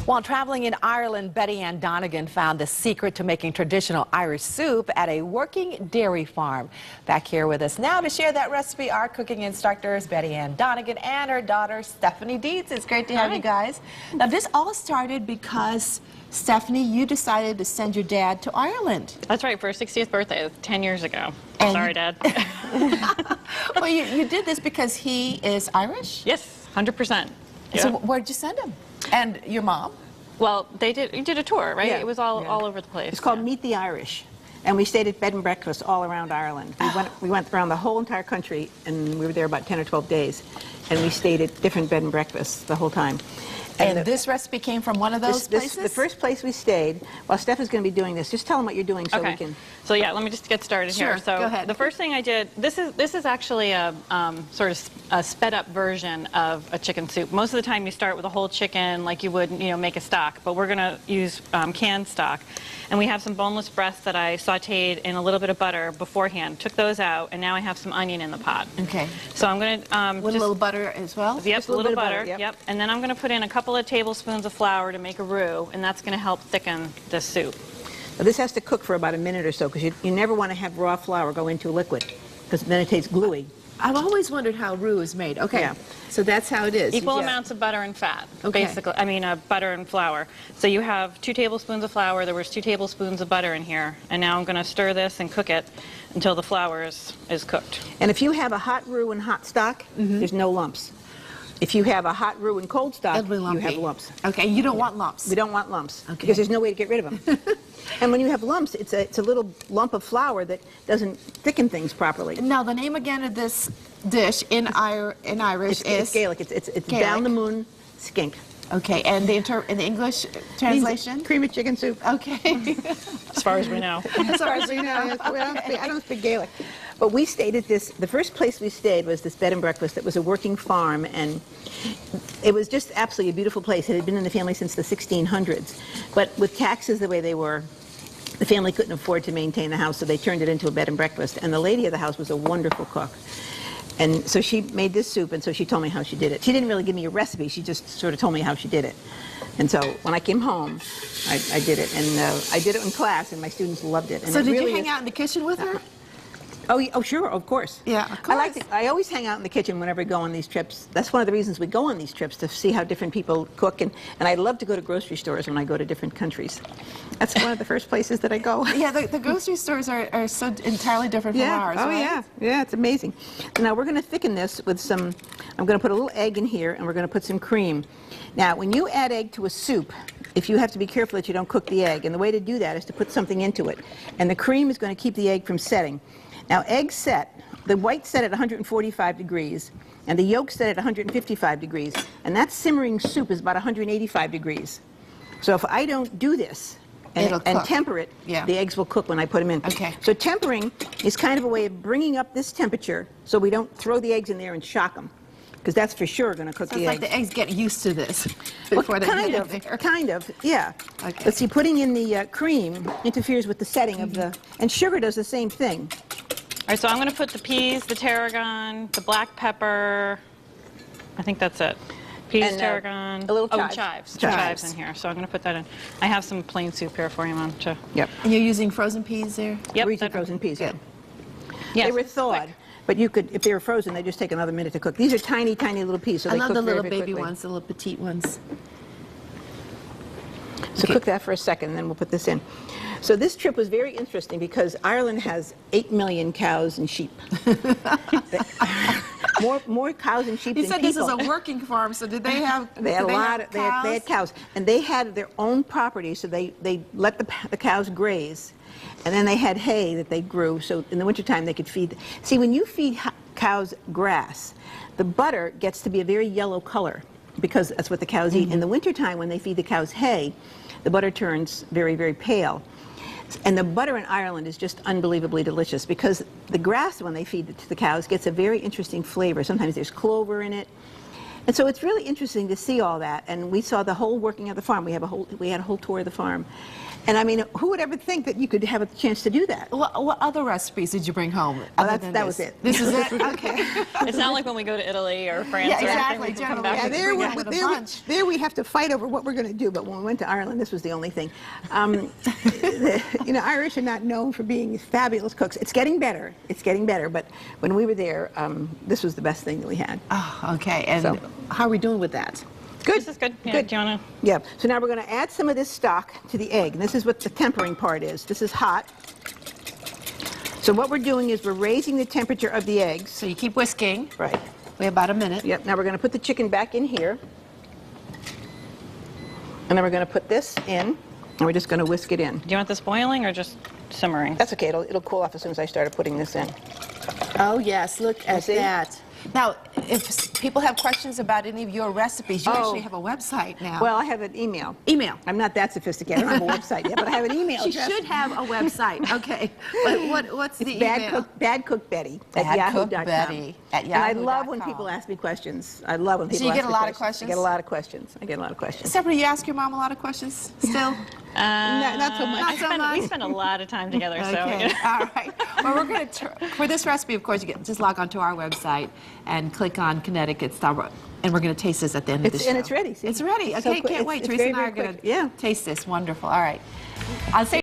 While traveling in Ireland, Betty Ann Donegan found the secret to making traditional Irish soup at a working dairy farm. Back here with us now to share that recipe, our cooking instructors, Betty Ann Donegan and her daughter, Stephanie Dietz. It's great to have you guys. Now, this all started because, Stephanie, you decided to send your dad to Ireland. That's right, for his 60th birthday. It was 10 years ago. And sorry, Dad. Well, you did this because he is Irish? Yes, 100%. Yeah. So where'd you send him? And your mom? Well, you did a tour, right? Yeah. It was all over the place. It's called Meet the Irish. And we stayed at bed and breakfast all around Ireland. We went around the whole entire country, and we were there about 10 or 12 days. And we stayed at different bed and breakfasts the whole time. And this recipe came from one of those places? The first place we stayed, while Steph is going to be doing this, just tell them what you're doing so we can... So yeah, let me just get started here. So go ahead. The first thing I did, this is actually a sort of a sped up version of a chicken soup. Most of the time you start with a whole chicken like you would, make a stock, but we're going to use canned stock. And we have some boneless breasts that I sauteed in a little bit of butter beforehand. Took those out, and now I have some onion in the pot. Okay. So I'm going to... with a little butter as well? Yep, a little butter. Yep. Yep. And then I'm going to put in a couple of tablespoons of flour to make a roux, and that's going to help thicken the soup. Now, this has to cook for about a minute or so, because you never want to have raw flour go into liquid, because then it tastes gluey. I've always wondered how roux is made. Okay. Yeah. So that's how it is. Equal amounts of butter and fat, Okay. basically. I mean, butter and flour. So you have 2 tablespoons of flour. There was 2 tablespoons of butter in here. And now I'm going to stir this and cook it until the flour is cooked. And if you have a hot roux and hot stock, there's no lumps. If you have a hot roux and cold stock, It'll be you lumpy. have lumps. Okay, you don't want lumps. We don't want lumps, Okay. because there's no way to get rid of them. And when you have lumps, it's a little lump of flour that doesn't thicken things properly. Now, the name again of this dish in Irish It's is? Gaelic. It's Gaelic. Balnamoon skink. Okay, and the in the English translation? Cream of chicken soup. Okay. As far as we know. As far as we know, I don't speak Gaelic. But we stayed at this, the first place we stayed was this bed and breakfast that was a working farm, and it was just absolutely a beautiful place. It had been in the family since the 1600s. But with taxes the way they were, the family couldn't afford to maintain the house, so they turned it into a bed and breakfast. And the lady of the house was a wonderful cook. And so she made this soup, and so she told me how she did it. She didn't really give me a recipe, she just sort of told me how she did it. And so when I came home, I did it, and I did it in class, and my students loved it. And So it did really you hang out in the kitchen with her? Oh, sure, of course. Yeah, of course. I always hang out in the kitchen whenever we go on these trips. That's one of the reasons we go on these trips, to see how different people cook. And I love to go to grocery stores when I go to different countries. That's one of the first places that I go. Yeah, the grocery stores are so entirely different from ours, oh right? yeah, yeah, it's amazing. Now we're going to thicken this with some, I'm going to put a little egg in here, and we're going to put some cream. Now, when you add egg to a soup, if you have to be careful that you don't cook the egg, and the way to do that is to put something into it. And the cream is going to keep the egg from setting. Now, eggs set, the white set at 145 degrees, and the yolk set at 155 degrees, and that simmering soup is about 185 degrees. So if I don't do this and temper it, the eggs will cook when I put them in. Okay. So tempering is kind of a way of bringing up this temperature so we don't throw the eggs in there and shock them, because that's for sure going to cook the eggs. It's like the eggs get used to this Well, before they kind get of, in there. kind of, yeah. Okay. But see, putting in the cream interferes with the setting of the, and sugar does the same thing. All right, so I'm going to put the peas, the tarragon, the black pepper. I think that's it. Peas, And, tarragon. a little chives. Chives. Chives in here. So I'm going to put that in. I have some plain soup here for you, Mom. Yep. And you're using frozen peas there? Yep. We're using frozen peas, yeah. Yes, They were it's thawed, quick. but you could, if they were frozen, they just take another minute to cook. These are tiny, tiny little peas, so I they love cook the very, little very baby quickly. ones, the little petite ones. So cook that for a second, and then we'll put this in. So this trip was very interesting because Ireland has 8 million cows and sheep. more cows and sheep You than said people. this is a working farm, so did they have They had a lot. They had cows, and they had their own property, so they let the cows graze, and then they had hay that they grew. So in the wintertime they could feed. See, when you feed cows grass, the butter gets to be a very yellow color because that's what the cows eat. In the wintertime, when they feed the cows hay, the butter turns very, very pale. And the butter in Ireland is just unbelievably delicious because the grass, when they feed it to the cows, gets a very interesting flavor. Sometimes there's clover in it. And so it's really interesting to see all that. And we saw the whole working of the farm. We had a whole tour of the farm. And I mean, who would ever think that you could have a chance to do that? What other recipes did you bring home? Well, that was it. This is it? Okay. It's not like when we go to Italy or France Yeah, or exactly. anything, we can come Generally, back yeah, with there we have to fight over what we're going to do. But when we went to Ireland, this was the only thing. Irish are not known for being fabulous cooks. It's getting better. It's getting better. But when we were there, this was the best thing that we had. Oh, okay. And So- how are we doing with that? Good. This is good. Yeah, Good. do you want to? Yeah. So now we're going to add some of this stock to the egg. And this is what the tempering part is. This is hot. So what we're doing is we're raising the temperature of the eggs. So you keep whisking. Right. We have about a minute. Yep. Now we're going to put the chicken back in here. And then we're going to put this in. And we're just going to whisk it in. Do you want this boiling or just simmering? That's okay. It'll cool off as soon as I started putting this in. Oh, yes. Look at see? that. Now, if people have questions about any of your recipes, you Oh. actually have a website now. Well, I have an email. Email. I'm not that sophisticated. I don't have a website yet, but I have an email She address. should have a website. Okay. But what's the email? Bad Cook Betty Bad at Cook yahoo.com. Betty at And I love when yahoo.com. people ask me questions. I love when people you ask get a me lot of I questions? get a lot of questions. I get a lot of questions. Separate, you ask your mom a lot of questions still? Not so much. Not so much. We spend a lot of time together, so. Okay, all right. Well, we're going to, for this recipe, of course, just log on to our website and click on Connecticut style, and we're going to taste this at the end of the show. And it's ready. See? It's ready. So Okay, quick. can't wait. It's Teresa very, and I are very going quick. Yeah. to taste this. Wonderful. All right. I'll say